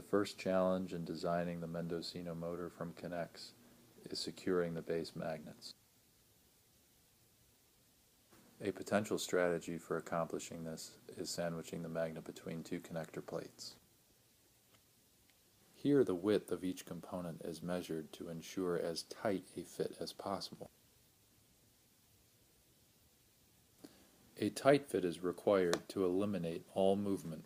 The first challenge in designing the Mendocino motor from Connex is securing the base magnets. A potential strategy for accomplishing this is sandwiching the magnet between two connector plates. Here the width of each component is measured to ensure as tight a fit as possible. A tight fit is required to eliminate all movement.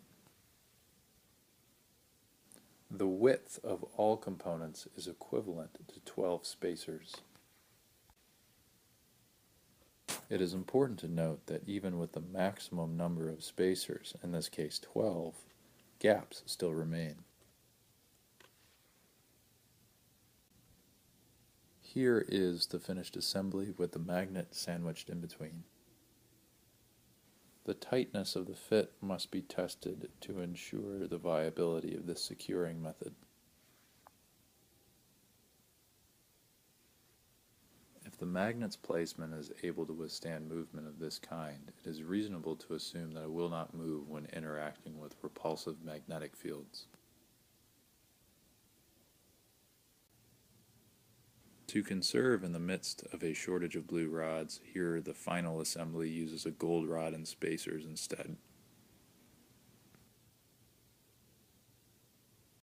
The width of all components is equivalent to 12 spacers. It is important to note that even with the maximum number of spacers, in this case 12, gaps still remain. Here is the finished assembly with the magnet sandwiched in between. The tightness of the fit must be tested to ensure the viability of this securing method. If the magnet's placement is able to withstand movement of this kind, it is reasonable to assume that it will not move when interacting with repulsive magnetic fields. To conserve in the midst of a shortage of blue rods, here the final assembly uses a gold rod and spacers instead.